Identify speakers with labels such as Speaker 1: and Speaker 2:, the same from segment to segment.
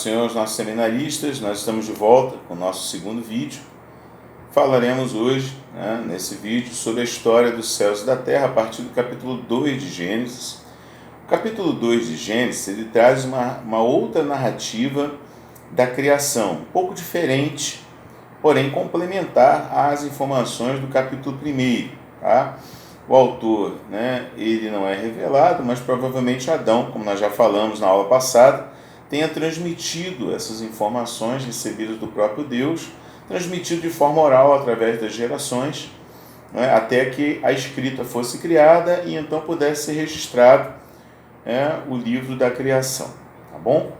Speaker 1: Senhor, aos nossos seminaristas. Nós estamos de volta com o nosso segundo vídeo. Falaremos hoje, nesse vídeo, sobre a história dos céus e da terra, a partir do capítulo 2 de Gênesis. O capítulo 2 de Gênesis, ele traz uma outra narrativa da criação, um pouco diferente, porém complementar às informações do capítulo 1. Tá? O autor, ele não é revelado, mas provavelmente Adão, como nós já falamos na aula passada, tenha transmitido essas informações recebidas do próprio Deus, transmitido de forma oral através das gerações, até que a escrita fosse criada e então pudesse ser registrado o livro da criação. Tá bom?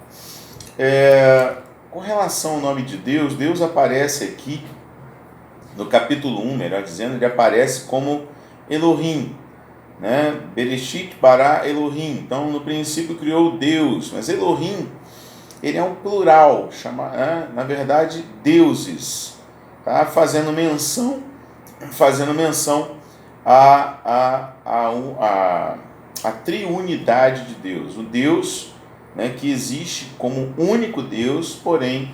Speaker 1: Com relação ao nome de Deus, Deus aparece aqui, no capítulo 1, melhor dizendo, ele aparece como Elohim, Bereshit bara Elohim. Então, no princípio criou Deus, mas Elohim, ele é um plural, na verdade, deuses, tá? Fazendo menção à triunidade de Deus, o Deus, que existe como único Deus, porém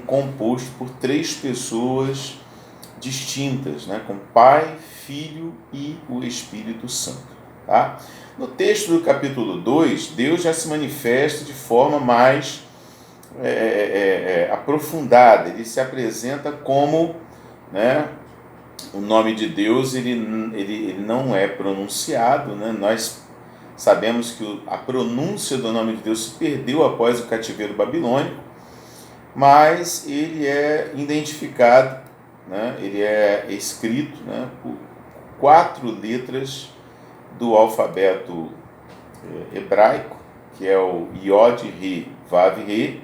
Speaker 1: composto por três pessoas distintas, com Pai, Filho e o Espírito Santo. Tá? No texto do capítulo 2, Deus já se manifesta de forma mais aprofundada. Ele se apresenta como, o nome de Deus ele não é pronunciado. Nós sabemos que a pronúncia do nome de Deus se perdeu após o cativeiro babilônico, mas ele é identificado, ele é escrito por 4 letras do alfabeto hebraico, que é o Yod, Re, Vav, Re,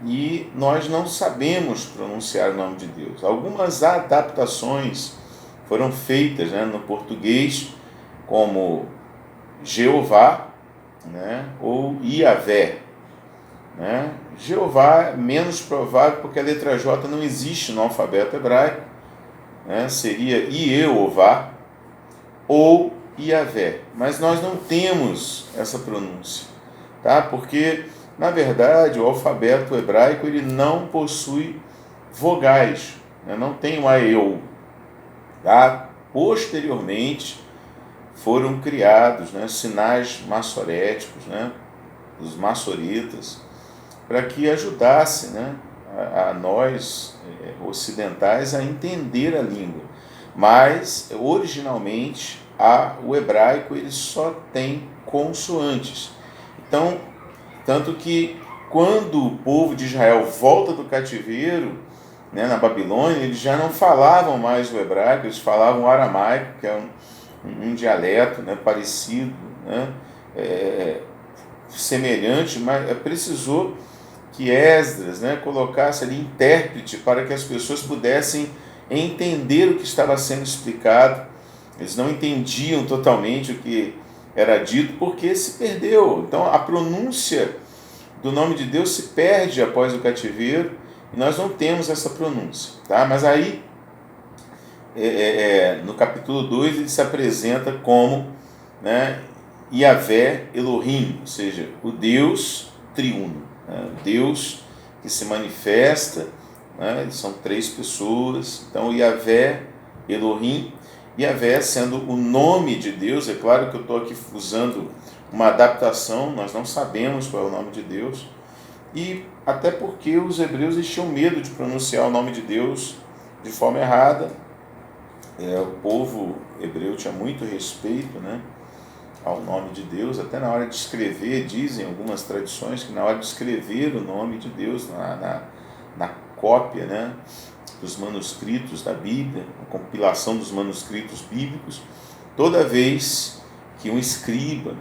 Speaker 1: e nós não sabemos pronunciar o nome de Deus. Algumas adaptações foram feitas no português, como Jeová, ou Iavé. Jeová é menos provável porque a letra J não existe no alfabeto hebraico, seria Ieová ou Iavé, mas nós não temos essa pronúncia, tá? Porque na verdade o alfabeto hebraico ele não possui vogais, não tem o AEU, tá? Posteriormente foram criados sinais maçoréticos, os maçoretas, para que ajudasse a nós ocidentais a entender a língua. Mas originalmente o hebraico ele só tem consoantes. Então, tanto que quando o povo de Israel volta do cativeiro, na Babilônia, eles já não falavam mais o hebraico, eles falavam o aramaico, que é um dialeto parecido, semelhante, mas precisou que Esdras colocasse ali intérprete para que as pessoas pudessem entender o que estava sendo explicado. Eles não entendiam totalmente o que era dito porque se perdeu. Então a pronúncia do nome de Deus se perde após o cativeiro e nós não temos essa pronúncia. Tá? Mas aí, no capítulo 2, ele se apresenta como Iavé Elohim, ou seja, o Deus triuno, o Deus que se manifesta. Eles são 3 pessoas. Então Iavé Elohim, Iavé sendo o nome de Deus. É claro que eu estou aqui usando uma adaptação, nós não sabemos qual é o nome de Deus, e até porque os hebreus tinham medo de pronunciar o nome de Deus de forma errada. O povo hebreu tinha muito respeito ao nome de Deus, até na hora de escrever, dizem algumas tradições que na hora de escrever o nome de Deus na cópia dos manuscritos da Bíblia, a compilação dos manuscritos bíblicos, toda vez que um escriba,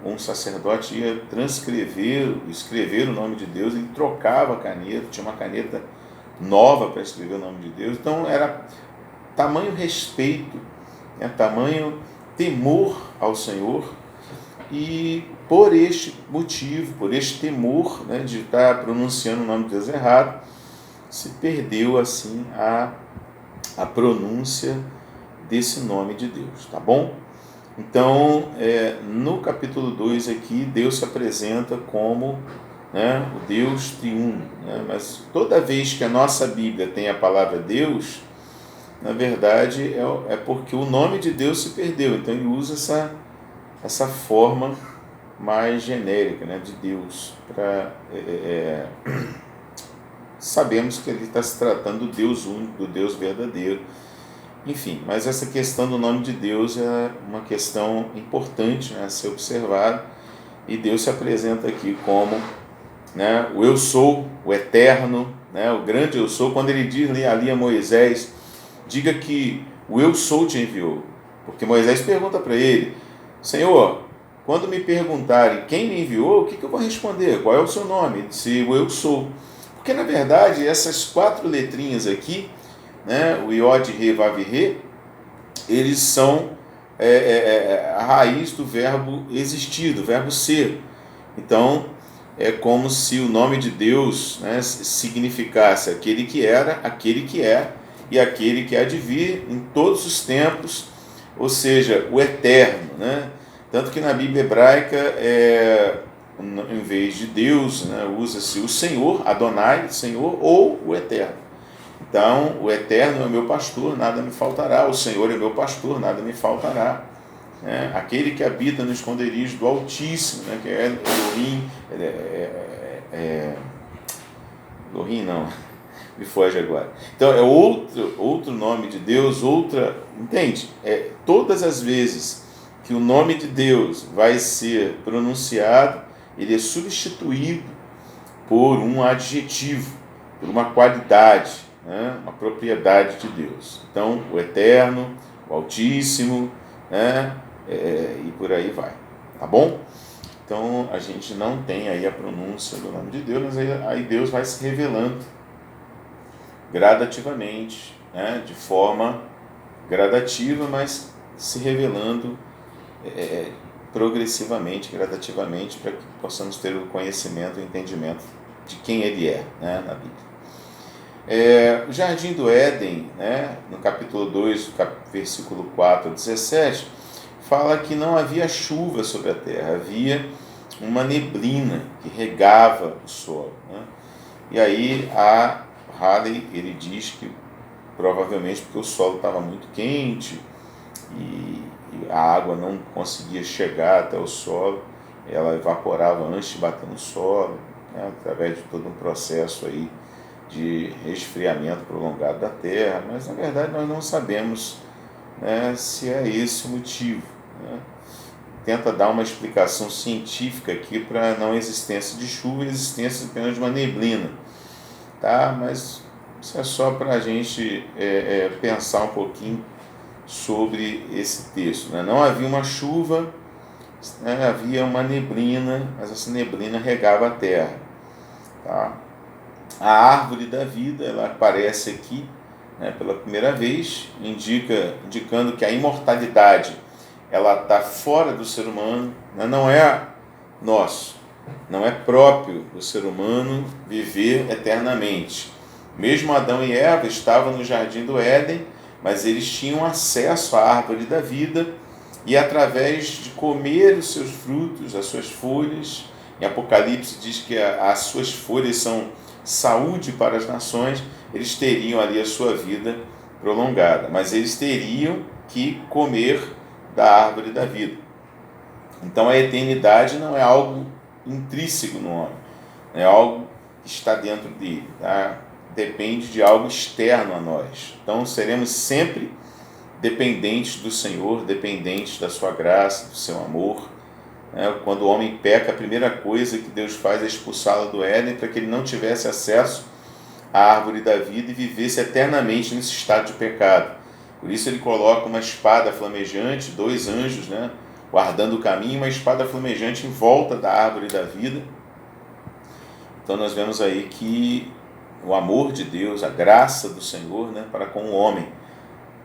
Speaker 1: um sacerdote ia escrever o nome de Deus, ele trocava a caneta, tinha uma caneta nova para escrever o nome de Deus. Então era tamanho respeito, tamanho temor ao Senhor, e por este motivo, por este temor de estar pronunciando o nome de Deus errado, se perdeu assim a pronúncia desse nome de Deus, tá bom? Então, no capítulo 2 aqui, Deus se apresenta como né, o Deus triuno, né? Mas toda vez que a nossa Bíblia tem a palavra Deus, na verdade é porque o nome de Deus se perdeu, então ele usa essa forma mais genérica, né, de Deus, para sabemos que ele está se tratando do Deus único, do Deus verdadeiro. Enfim, mas essa questão do nome de Deus é uma questão importante, né, a ser observada, e Deus se apresenta aqui como, né, o Eu Sou, o Eterno, né, o grande Eu Sou. Quando ele diz ali a Moisés, diga que o Eu Sou te enviou, porque Moisés pergunta para ele, Senhor, quando me perguntarem quem me enviou, o que eu vou responder? Qual é o seu nome? Ele disse, o Eu Sou. Porque na verdade essas 4 letrinhas aqui, né, o Iod, Re, Vav, Re, eles são a raiz do verbo existir, do verbo ser. Então é como se o nome de Deus, né, significasse aquele que era, aquele que é e aquele que há de vir em todos os tempos, ou seja, o eterno, né? Tanto que na Bíblia hebraica, em vez de Deus, né, usa-se o Senhor, Adonai, Senhor, ou o Eterno. Então, o Eterno é o meu pastor, nada me faltará. O Senhor é meu pastor, nada me faltará. Aquele que habita no esconderijo do Altíssimo, né, que é Elohim, Elohim não, me foge agora. Então, é outro nome de Deus, entende? Todas as vezes que o nome de Deus vai ser pronunciado, ele é substituído por um adjetivo, por uma qualidade, né, uma propriedade de Deus. Então, o Eterno, o Altíssimo, né, e por aí vai. Tá bom? Então, a gente não tem aí a pronúncia do nome de Deus, mas aí Deus vai se revelando gradativamente, né, de forma gradativa, mas se revelando progressivamente, gradativamente, para que possamos ter o conhecimento e o entendimento de quem ele é, né, na Bíblia. O Jardim do Éden, né, no capítulo 2, versículo 4 a 17, fala que não havia chuva sobre a terra, havia uma neblina que regava o solo, né? E aí a Halley, ele diz que provavelmente porque o solo estava muito quente e a água não conseguia chegar até o solo, ela evaporava antes de bater no solo, né, através de todo um processo aí de resfriamento prolongado da terra, mas na verdade nós não sabemos, né, se é esse o motivo, né? Tenta dar uma explicação científica aqui para a não existência de chuva e existência apenas de uma neblina, tá? Mas isso é só para a gente pensar um pouquinho sobre esse texto, né? Não havia uma chuva, né? Havia uma neblina, mas essa neblina regava a terra, tá? A árvore da vida, ela aparece aqui, né, pela primeira vez, indicando que a imortalidade ela está fora do ser humano, né? Não é nosso, não é próprio do ser humano viver eternamente. Mesmo Adão e Eva estavam no Jardim do Éden, mas eles tinham acesso à árvore da vida e através de comer os seus frutos, as suas folhas, em Apocalipse diz que as suas folhas são saúde para as nações, eles teriam ali a sua vida prolongada, mas eles teriam que comer da árvore da vida. Então a eternidade não é algo intrínseco no homem, é algo que está dentro dele, tá? Depende de algo externo a nós. Então seremos sempre dependentes do Senhor, dependentes da sua graça, do seu amor. Quando o homem peca, a primeira coisa que Deus faz é expulsá-lo do Éden para que ele não tivesse acesso à árvore da vida e vivesse eternamente nesse estado de pecado. Por isso ele coloca uma espada flamejante, 2 anjos, né, guardando o caminho, uma espada flamejante em volta da árvore da vida. Então nós vemos aí que o amor de Deus, a graça do Senhor, né, para com o homem,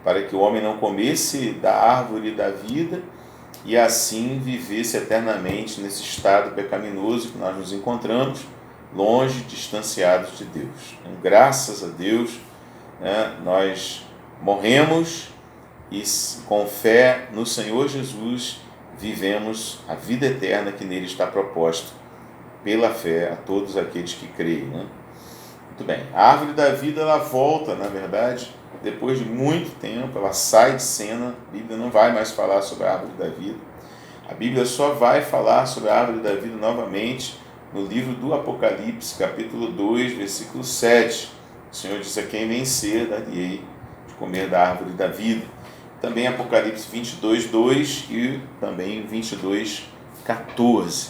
Speaker 1: para que o homem não comesse da árvore da vida e assim vivesse eternamente nesse estado pecaminoso que nós nos encontramos, longe, distanciados de Deus. Então, graças a Deus, né, nós morremos e com fé no Senhor Jesus vivemos a vida eterna que nele está proposta pela fé a todos aqueles que creem, né? Muito bem. A árvore da vida, ela volta, na verdade, depois de muito tempo, ela sai de cena. A Bíblia não vai mais falar sobre a árvore da vida. A Bíblia só vai falar sobre a árvore da vida novamente no livro do Apocalipse, capítulo 2, versículo 7. O Senhor disse: a quem vencer, dar-lhe-ei de comer da árvore da vida. Também Apocalipse 22, 2 e também 22, 14.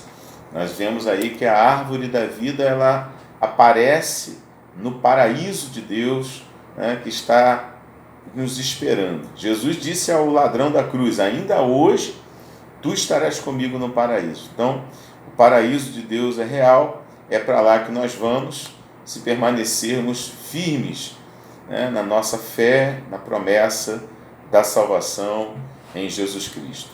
Speaker 1: Nós vemos aí que a árvore da vida, ela aparece no paraíso de Deus, né, que está nos esperando. Jesus disse ao ladrão da cruz: ainda hoje tu estarás comigo no paraíso. Então, o paraíso de Deus é real, é para lá que nós vamos, se permanecermos firmes, né, na nossa fé, na promessa da salvação em Jesus Cristo.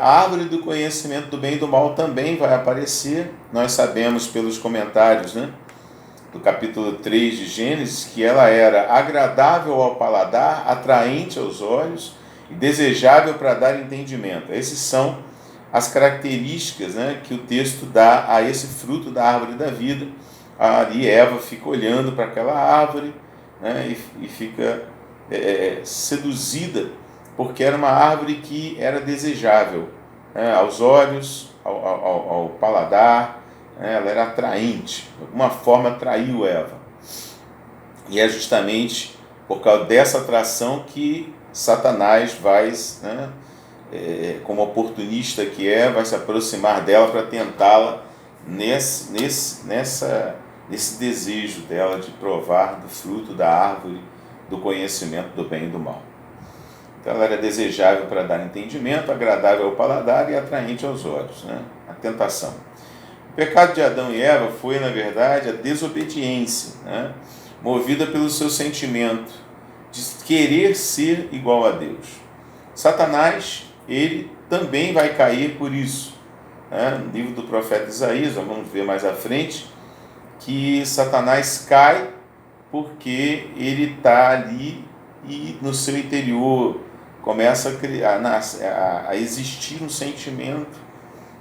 Speaker 1: A árvore do conhecimento do bem e do mal também vai aparecer. Nós sabemos pelos comentários, né, do capítulo 3 de Gênesis, que ela era agradável ao paladar, atraente aos olhos e desejável para dar entendimento. Essas são as características, né, que o texto dá a esse fruto da árvore da vida. Ali Eva fica olhando para aquela árvore, né, e fica seduzida, porque era uma árvore que era desejável, né, aos olhos, ao paladar, né, ela era atraente, de alguma forma atraiu Eva. E é justamente por causa dessa atração que Satanás vai, né, como oportunista que vai se aproximar dela para tentá-la nesse desejo dela de provar do fruto da árvore do conhecimento do bem e do mal. Então ela era desejável para dar entendimento, agradável ao paladar e atraente aos olhos, né? A tentação. O pecado de Adão e Eva foi, na verdade, a desobediência, né, movida pelo seu sentimento de querer ser igual a Deus. Satanás, ele também vai cair por isso, né? No livro do profeta Isaías, vamos ver mais à frente, que Satanás cai porque ele está ali e no seu interior começa a existir um sentimento,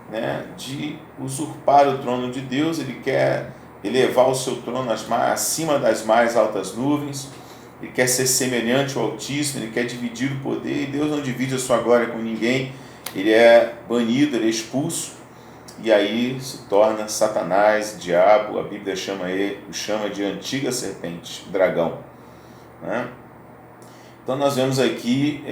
Speaker 1: né, de usurpar o trono de Deus. Ele quer elevar o seu trono acima das mais altas nuvens, ele quer ser semelhante ao Altíssimo, ele quer dividir o poder, e Deus não divide a sua glória com ninguém. Ele é banido, ele é expulso, e aí se torna Satanás, diabo. A Bíblia o chama de antiga serpente, dragão, né? Então nós vemos aqui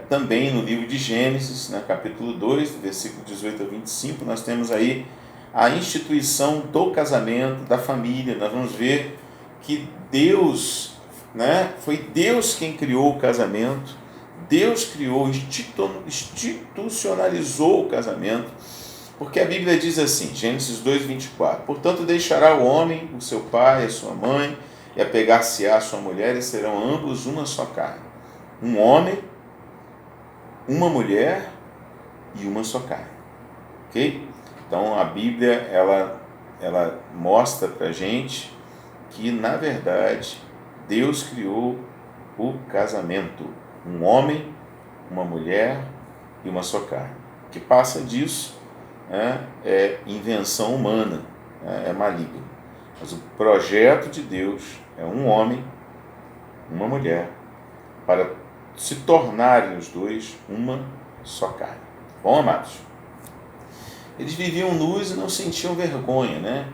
Speaker 1: também no livro de Gênesis, né, capítulo 2, versículo 18 a 25, nós temos aí a instituição do casamento, da família. Nós vamos ver que Deus, né, foi Deus quem criou o casamento. Deus criou, institucionalizou o casamento, porque a Bíblia diz assim, Gênesis 2, 24, portanto deixará o homem o seu pai, a sua mãe, e apegar-se-á a sua mulher, e serão ambos uma só carne. Um homem, uma mulher e uma só carne. Ok? Então a Bíblia, ela mostra para a gente que, na verdade, Deus criou o casamento. Um homem, uma mulher e uma só carne. O que passa disso é invenção humana, é maligno. Mas o projeto de Deus é um homem, uma mulher, para se tornarem os dois uma só carne. Bom, amados? Eles viviam nus e não sentiam vergonha, né?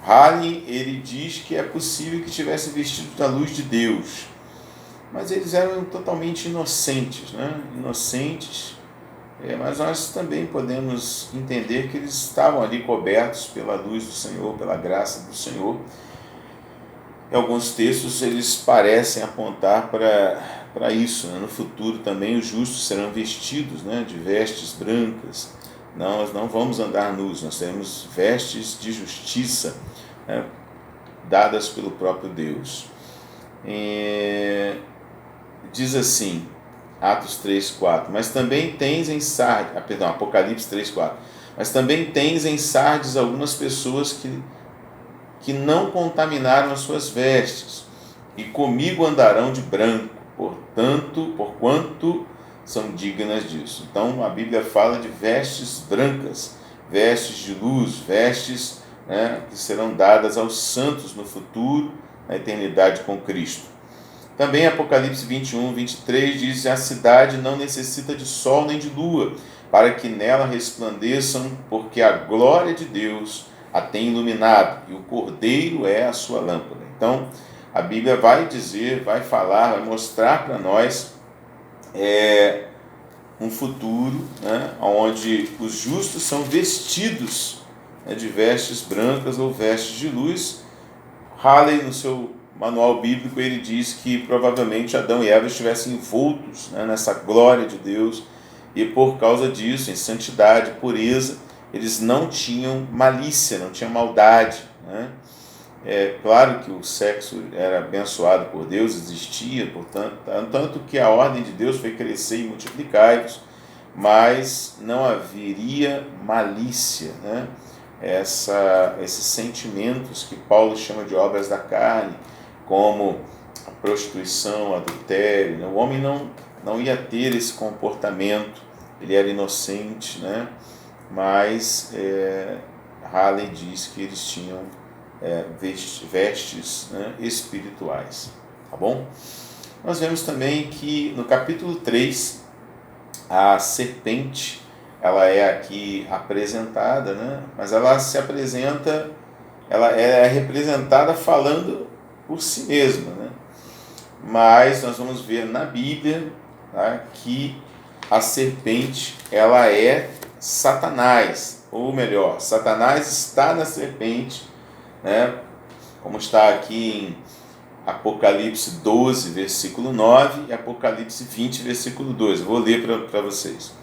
Speaker 1: Halley, ele diz que é possível que tivesse vestido da luz de Deus, mas eles eram totalmente inocentes, né? Inocentes, mas nós também podemos entender que eles estavam ali cobertos pela luz do Senhor, pela graça do Senhor. Em alguns textos eles parecem apontar para isso, né? No futuro também os justos serão vestidos, né, de vestes brancas. Não, nós não vamos andar nus, nós teremos vestes de justiça, né, dadas pelo próprio Deus. Diz assim, Atos 3:4, mas também tens em Sardes, Apocalipse 3:4, mas também tens em Sardes algumas pessoas que não contaminaram as suas vestes, e comigo andarão de branco, porquanto são dignas disso. Então a Bíblia fala de vestes brancas, vestes de luz, vestes, né, que serão dadas aos santos no futuro, na eternidade com Cristo. Também Apocalipse 21, 23 diz: a cidade não necessita de sol nem de lua, para que nela resplandeçam, porque a glória de Deus a tem iluminado, e o Cordeiro é a sua lâmpada. Então, a Bíblia vai dizer, vai falar, vai mostrar para nós um futuro, né, onde os justos são vestidos, né, de vestes brancas ou vestes de luz. Halley, no seu manual bíblico, ele diz que provavelmente Adão e Eva estivessem envoltos, né, nessa glória de Deus, e por causa disso, em santidade, pureza, eles não tinham malícia, não tinham maldade, né? É claro que o sexo era abençoado por Deus, existia, portanto, tanto que a ordem de Deus foi crescer e multiplicar-vos, mas não haveria malícia, né? Esses sentimentos que Paulo chama de obras da carne, como a prostituição, o adultério, né? O homem não ia ter esse comportamento, ele era inocente, né? Mas Halley diz que eles tinham vestes, né, espirituais, tá bom? Nós vemos também que no capítulo 3, a serpente, ela é aqui apresentada, né? Mas ela se apresenta, ela é representada falando por si mesma, né? Mas nós vamos ver na Bíblia, tá, que a serpente, ela é Satanás, ou melhor, Satanás está na serpente, né? Como está aqui em Apocalipse 12, versículo 9 e Apocalipse 20, versículo 2. Eu vou ler para vocês.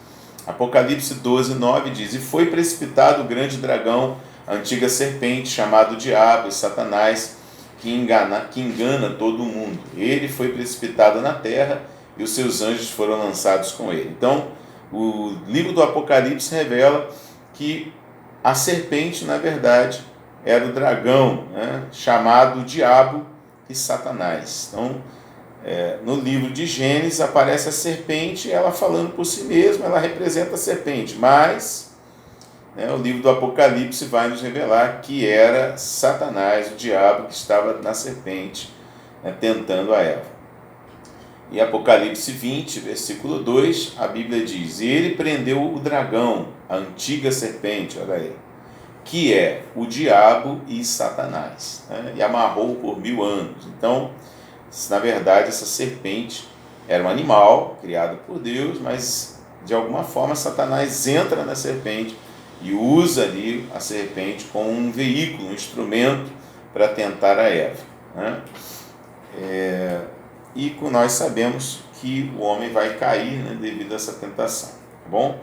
Speaker 1: Apocalipse 12, 9 diz: e foi precipitado o grande dragão, a antiga serpente, chamado Diabo e Satanás, que engana todo o mundo. Ele foi precipitado na terra e os seus anjos foram lançados com ele. Então, o livro do Apocalipse revela que a serpente, na verdade, era o dragão, né, chamado Diabo e Satanás. Então, no livro de Gênesis aparece a serpente, ela falando por si mesma, ela representa a serpente, mas, né, o livro do Apocalipse vai nos revelar que era Satanás, o diabo, que estava na serpente, né, tentando a Eva. Em Apocalipse 20, versículo 2, a Bíblia diz: e ele prendeu o dragão, a antiga serpente, olha aí, que é o diabo e Satanás, né, e amarrou por 1000 anos. Então, na verdade, essa serpente era um animal criado por Deus, mas de alguma forma Satanás entra na serpente e usa ali a serpente como um veículo, um instrumento para tentar a Eva, né? E nós sabemos que o homem vai cair, né, devido a essa tentação, tá bom?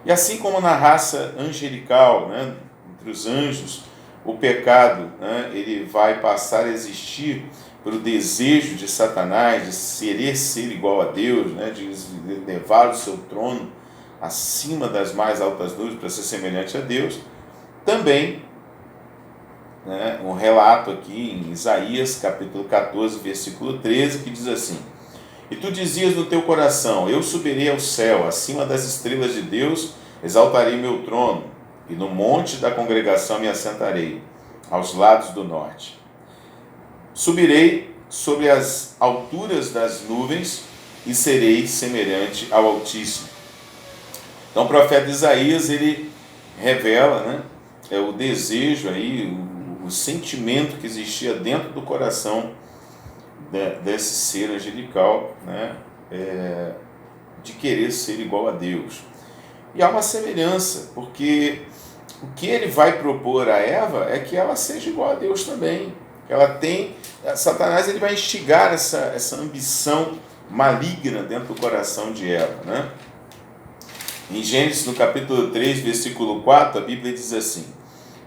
Speaker 1: E assim como na raça angelical, né, entre os anjos, o pecado, né, ele vai passar a existir pelo desejo de Satanás de querer ser igual a Deus, né, de levar o seu trono acima das mais altas nuvens para ser semelhante a Deus. Também, né, um relato aqui em Isaías capítulo 14, versículo 13, que diz assim: e tu dizias no teu coração: eu subirei ao céu, acima das estrelas de Deus exaltarei meu trono, e no monte da congregação me assentarei, aos lados do norte. Subirei sobre as alturas das nuvens e serei semelhante ao Altíssimo. Então o profeta Isaías, ele revela, né, o desejo aí, o sentimento que existia dentro do coração desse ser angelical, né, de querer ser igual a Deus. E há uma semelhança, porque o que ele vai propor a Eva é que ela seja igual a Deus também. Ela tem, Satanás, ele vai instigar essa ambição maligna dentro do coração de Eva, né? Em Gênesis, no capítulo 3, versículo 4, a Bíblia diz assim: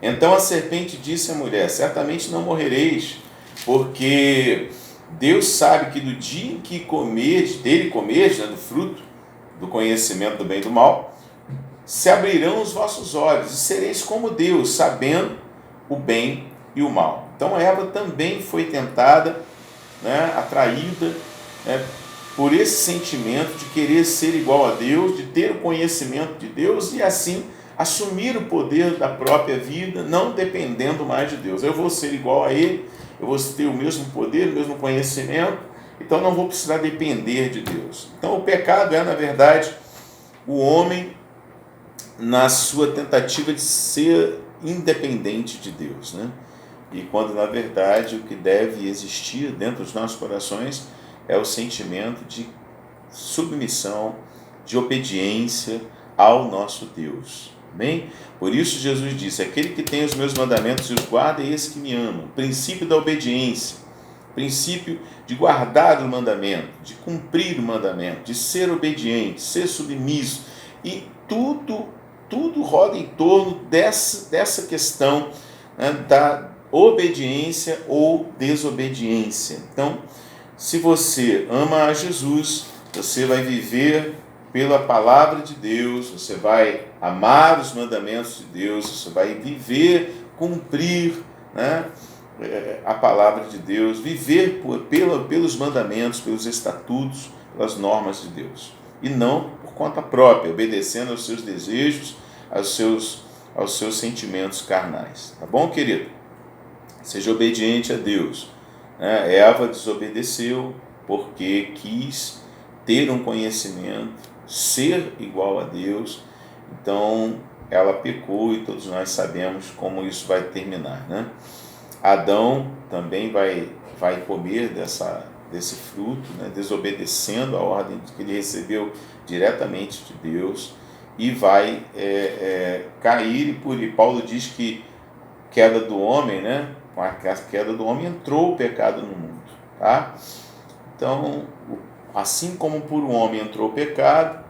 Speaker 1: então a serpente disse à mulher: certamente não morrereis, porque Deus sabe que do dia em que comerdes, né, do fruto do conhecimento do bem e do mal, se abrirão os vossos olhos e sereis como Deus, sabendo o bem e o mal. Então Eva também foi tentada, né, atraída, né, por esse sentimento de querer ser igual a Deus, de ter o conhecimento de Deus e assim assumir o poder da própria vida, não dependendo mais de Deus. Eu vou ser igual a Ele, eu vou ter o mesmo poder, o mesmo conhecimento, então não vou precisar depender de Deus. Então o pecado é, na verdade, o homem na sua tentativa de ser independente de Deus, né? E quando, na verdade, o que deve existir dentro dos nossos corações é o sentimento de submissão, de obediência ao nosso Deus. Amém? Por isso Jesus disse: aquele que tem os meus mandamentos e os guarda é esse que me ama. O princípio da obediência, o princípio de guardar o mandamento, de cumprir o mandamento, de ser obediente, ser submisso. E tudo roda em torno dessa questão, né, da obediência ou desobediência. Então, se você ama a Jesus, você vai viver pela palavra de Deus, você vai amar os mandamentos de Deus, você vai viver, cumprir, né, a palavra de Deus, viver pelos mandamentos, pelos estatutos, pelas normas de Deus, e não por conta própria, obedecendo aos seus desejos, aos seus sentimentos carnais. Tá bom, querido? Seja obediente a Deus. Eva desobedeceu porque quis ter um conhecimento, ser igual a Deus, então ela pecou e todos nós sabemos como isso vai terminar, né? Adão também vai comer desse fruto, né? Desobedecendo a ordem que ele recebeu diretamente de Deus, e vai cair, e Paulo diz que queda do homem, né? Com a queda do homem entrou o pecado no mundo, tá? Então, assim como por um homem entrou o pecado,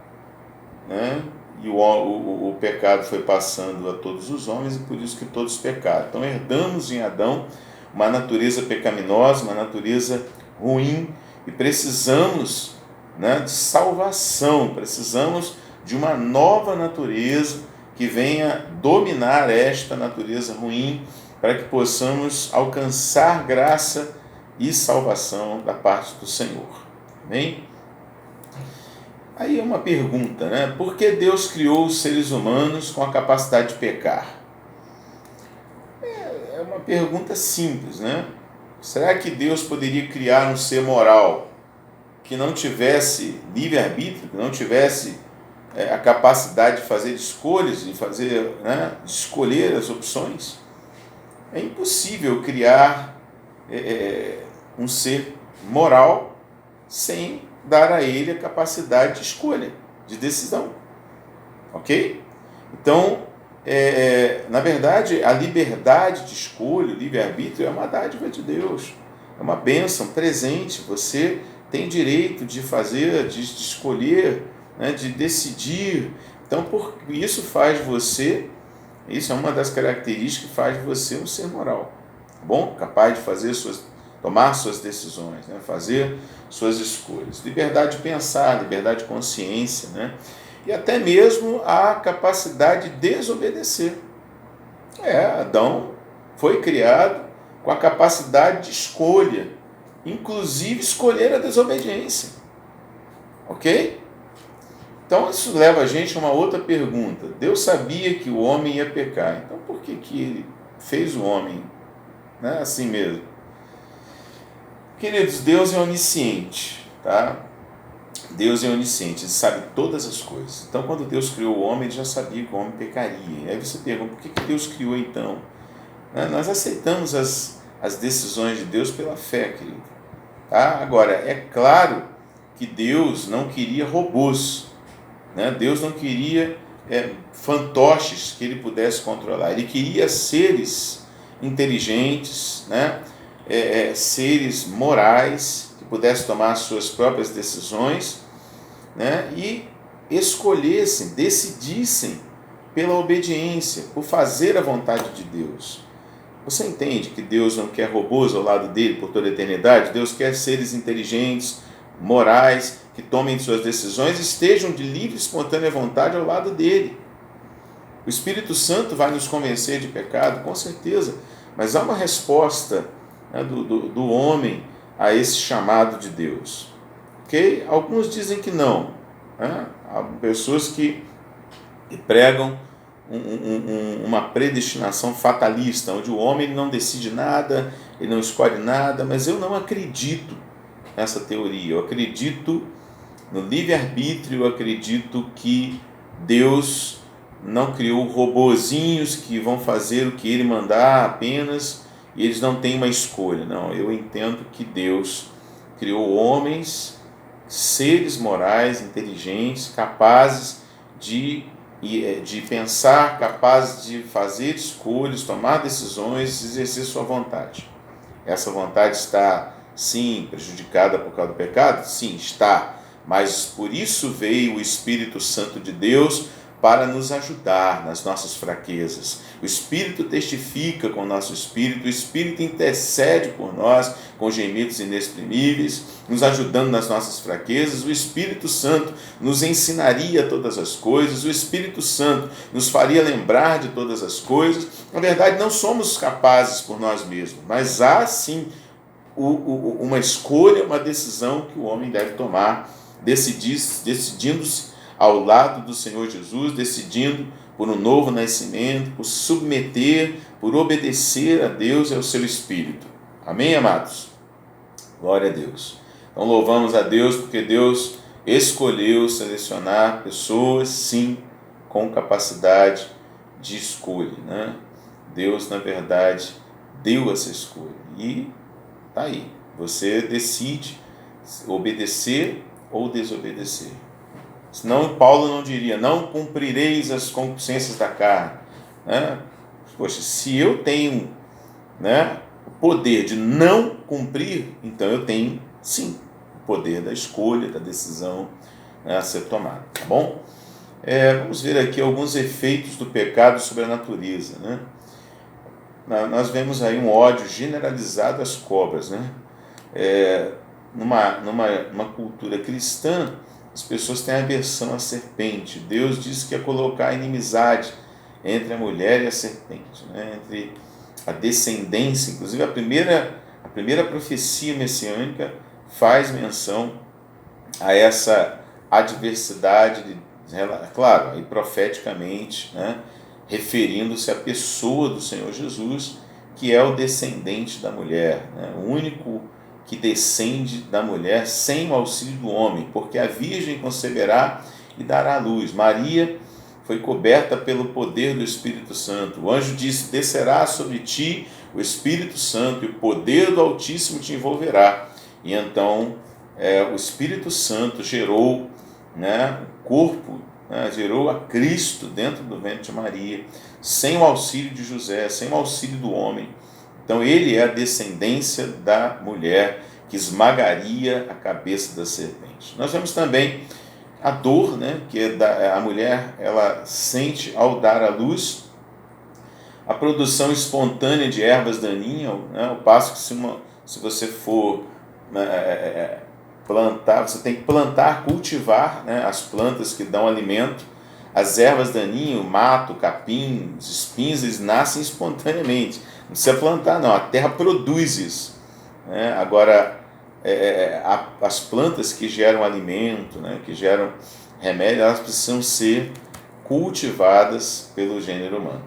Speaker 1: né? E o pecado foi passando a todos os homens, e por isso que todos pecaram. Então herdamos em Adão uma natureza pecaminosa, uma natureza ruim, e precisamos, né, de salvação, precisamos de uma nova natureza que venha dominar esta natureza ruim, para que possamos alcançar graça e salvação da parte do Senhor. Amém? Aí é uma pergunta, né? Por que Deus criou os seres humanos com a capacidade de pecar? É uma pergunta simples, né? Será que Deus poderia criar um ser moral que não tivesse livre-arbítrio, que não tivesse a capacidade de fazer escolhas, de fazer, né, de escolher as opções? É impossível criar um ser moral sem dar a ele a capacidade de escolha, de decisão. Ok? Então, na verdade, a liberdade de escolha, o livre-arbítrio, é uma dádiva de Deus, é uma bênção presente. Você tem direito de fazer, de escolher, né, de decidir. Então, isso faz você, isso é uma das características que faz você um ser moral, bom? Capaz de fazer tomar suas decisões, né? Fazer suas escolhas. Liberdade de pensar, liberdade de consciência, né? E até mesmo a capacidade de desobedecer. Adão foi criado com a capacidade de escolha, inclusive escolher a desobediência. Ok? Então isso leva a gente a uma outra pergunta. Deus sabia que o homem ia pecar, então por que ele fez o homem, né, assim mesmo? Queridos, Deus é onisciente, tá? Deus é onisciente, Ele sabe todas as coisas. Então, quando Deus criou o homem, Ele já sabia que o homem pecaria. Aí você pergunta, por que Deus criou então? Nós aceitamos as decisões de Deus pela fé, querido. Tá? Agora, é claro que Deus não queria robôs, né? Deus não queria fantoches que Ele pudesse controlar. Ele queria seres inteligentes, né? Seres morais que pudessem tomar suas próprias decisões, né? E escolhessem, decidissem pela obediência, por fazer a vontade de Deus. Você entende que Deus não quer robôs ao lado dele por toda a eternidade? Deus quer seres inteligentes, morais, que tomem suas decisões e estejam de livre e espontânea vontade ao lado dele. O Espírito Santo vai nos convencer de pecado, com certeza, mas há uma resposta, né, do homem a esse chamado de Deus. Okay? Alguns dizem que não, né? Há pessoas que pregam uma predestinação fatalista, onde o homem não decide nada, ele não escolhe nada, mas eu não acredito nessa teoria. Eu acredito no livre-arbítrio, eu acredito que Deus não criou robozinhos que vão fazer o que ele mandar apenas, e eles não têm uma escolha. Não, eu entendo que Deus criou homens, seres morais, inteligentes, capazes de pensar, capazes de fazer escolhas, tomar decisões, exercer sua vontade. Essa vontade está, sim, prejudicada por causa do pecado? Sim, está. Mas por isso veio o Espírito Santo de Deus para nos ajudar nas nossas fraquezas. O Espírito testifica com o nosso Espírito, o Espírito intercede por nós com gemidos inexprimíveis, nos ajudando nas nossas fraquezas. O Espírito Santo nos ensinaria todas as coisas, o Espírito Santo nos faria lembrar de todas as coisas. Na verdade, não somos capazes por nós mesmos, mas há sim uma escolha, uma decisão que o homem deve tomar, decidindo-se ao lado do Senhor Jesus, decidindo por um novo nascimento, por submeter, por obedecer a Deus e ao seu Espírito. Amém, amados? Glória a Deus. Então louvamos a Deus porque Deus escolheu selecionar pessoas, sim, com capacidade de escolha, né? Deus, na verdade, deu essa escolha. E está aí. Você decide obedecer ou desobedecer. Senão Paulo não diria, não cumprireis as concupiscências da carne. Né? Poxa, se eu tenho, né, o poder de não cumprir, então eu tenho, sim, o poder da escolha, da decisão, né, a ser tomada. Tá bom? Vamos ver aqui alguns efeitos do pecado sobre a natureza. Né? Nós vemos aí um ódio generalizado às cobras. Né? Numa cultura cristã, as pessoas têm aversão à serpente. Deus disse que ia colocar inimizade entre a mulher e a serpente, né? Entre a descendência. Inclusive a primeira profecia messiânica faz menção a essa adversidade, claro, aí profeticamente, né? Referindo-se à pessoa do Senhor Jesus, que é o descendente da mulher, né? O único que descende da mulher sem o auxílio do homem, porque a virgem conceberá e dará à luz. Maria foi coberta pelo poder do Espírito Santo. O anjo disse, descerá sobre ti o Espírito Santo e o poder do Altíssimo te envolverá. E então o Espírito Santo gerou, né, o corpo, né, gerou a Cristo dentro do ventre de Maria, sem o auxílio de José, sem o auxílio do homem. Então ele é a descendência da mulher que esmagaria a cabeça da serpente. Nós vemos também a dor, né, que a mulher ela sente ao dar à luz, a produção espontânea de ervas daninhas, né, ao passo que se você for plantar, você tem que plantar, cultivar, né, as plantas que dão alimento. As ervas daninhas, o mato, o capim, os espinhos, eles nascem espontaneamente. Não precisa plantar, não. A terra produz isso. Né? Agora, as plantas que geram alimento, né, que geram remédio, elas precisam ser cultivadas pelo gênero humano.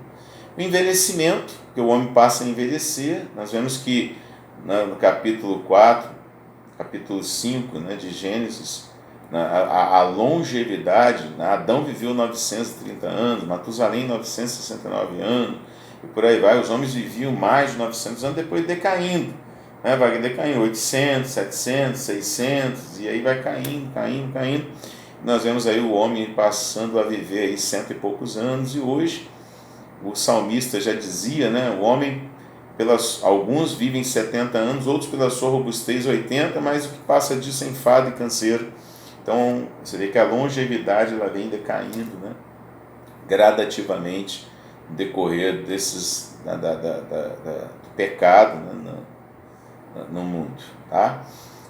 Speaker 1: O envelhecimento, que o homem passa a envelhecer, nós vemos que no capítulo 4, capítulo 5, né, de Gênesis, a longevidade, né? Adão viveu 930 anos, Matusalém 969 anos, e por aí vai. Os homens viviam mais de 900 anos, depois decaindo, né? Vai decaindo 800, 700, 600, e aí vai caindo. Nós vemos aí o homem passando a viver aí 100 e poucos anos, e hoje o salmista já dizia, né, o homem, alguns vivem 70 anos, outros pela sua robustez 80, mas o que passa disso é enfado e canseiro. Então, você vê que a longevidade ela vem decaindo, né, gradativamente no decorrer do pecado, né, no mundo. Tá?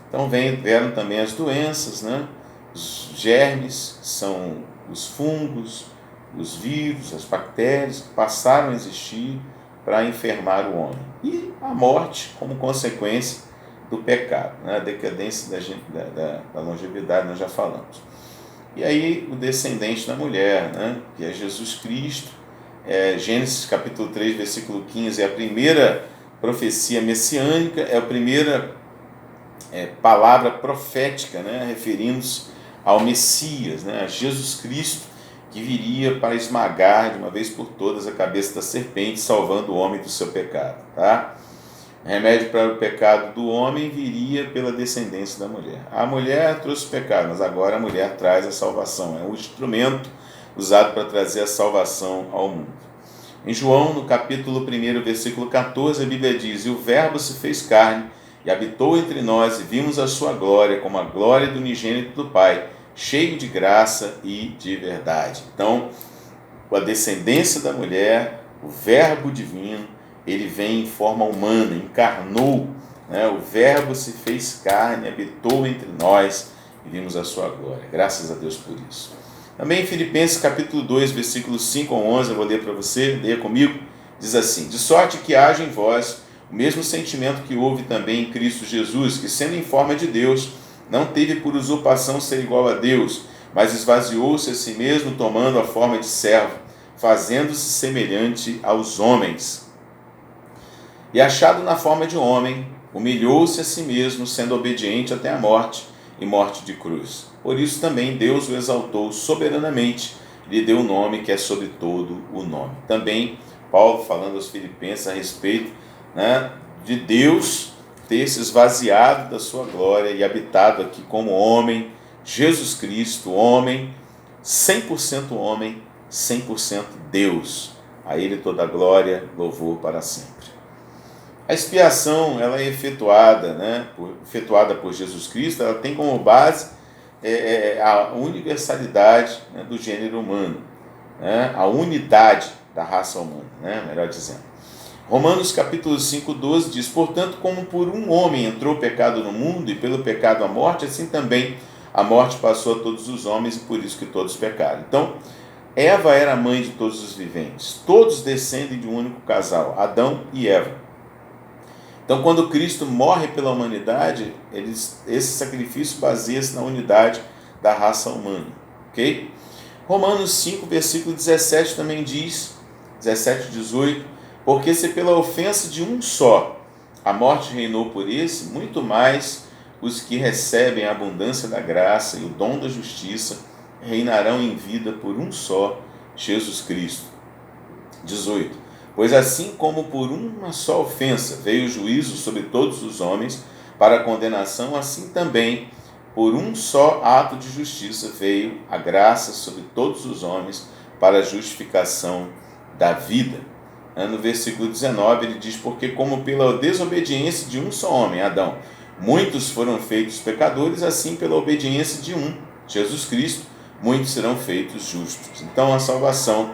Speaker 1: Então, vieram também as doenças, né, os germes, são os fungos, os vírus, as bactérias que passaram a existir para enfermar o homem. E a morte como consequência do pecado, né? A decadência da longevidade, nós já falamos. E aí o descendente da mulher, né? Que é Jesus Cristo, Gênesis capítulo 3, versículo 15, é a primeira profecia messiânica, é a primeira palavra profética, né, referindo-se ao Messias, né, a Jesus Cristo, que viria para esmagar de uma vez por todas a cabeça da serpente, salvando o homem do seu pecado. Tá? Remédio para o pecado do homem viria pela descendência da mulher. A mulher trouxe o pecado, mas agora a mulher traz a salvação. É um instrumento usado para trazer a salvação ao mundo. Em João, no capítulo 1, versículo 14, a Bíblia diz: "E o Verbo se fez carne e habitou entre nós, e vimos a sua glória, como a glória do unigênito do Pai, cheio de graça e de verdade." Então, a descendência da mulher, o Verbo divino, ele vem em forma humana, encarnou, né? O Verbo se fez carne, habitou entre nós e vimos a sua glória. Graças a Deus por isso. Também em Filipenses capítulo 2, versículos 5 a 11, eu vou ler para você, leia comigo, diz assim: "De sorte que haja em vós o mesmo sentimento que houve também em Cristo Jesus, que sendo em forma de Deus, não teve por usurpação ser igual a Deus, mas esvaziou-se a si mesmo, tomando a forma de servo, fazendo-se semelhante aos homens. E achado na forma de homem, humilhou-se a si mesmo, sendo obediente até a morte, e morte de cruz. Por isso também Deus o exaltou soberanamente, lhe deu o nome que é sobre todo o nome." Também Paulo falando aos Filipenses a respeito, né, de Deus ter se esvaziado da sua glória e habitado aqui como homem, Jesus Cristo, homem, 100% homem, 100% Deus. A Ele toda a glória, louvor para sempre. A expiação, ela é efetuada, né, efetuada por Jesus Cristo, ela tem como base a universalidade, né, do gênero humano, né, a unidade da raça humana, né, melhor dizendo. Romanos capítulo 5, 12 diz: "Portanto, como por um homem entrou o pecado no mundo, e pelo pecado a morte, assim também a morte passou a todos os homens, e por isso que todos pecaram." Então, Eva era a mãe de todos os viventes. Todos descendem de um único casal, Adão e Eva. Então, quando Cristo morre pela humanidade, esse sacrifício baseia-se na unidade da raça humana. Ok? Romanos 5, versículo 17 também diz, 17 e 18, "Porque se pela ofensa de um só a morte reinou por esse, muito mais os que recebem a abundância da graça e o dom da justiça reinarão em vida por um só, Jesus Cristo." 18. "Pois assim como por uma só ofensa veio o juízo sobre todos os homens para a condenação, assim também por um só ato de justiça veio a graça sobre todos os homens para a justificação da vida." No versículo 19 ele diz: "Porque como pela desobediência de um só homem, Adão, muitos foram feitos pecadores, assim pela obediência de um, Jesus Cristo, muitos serão feitos justos." Então a salvação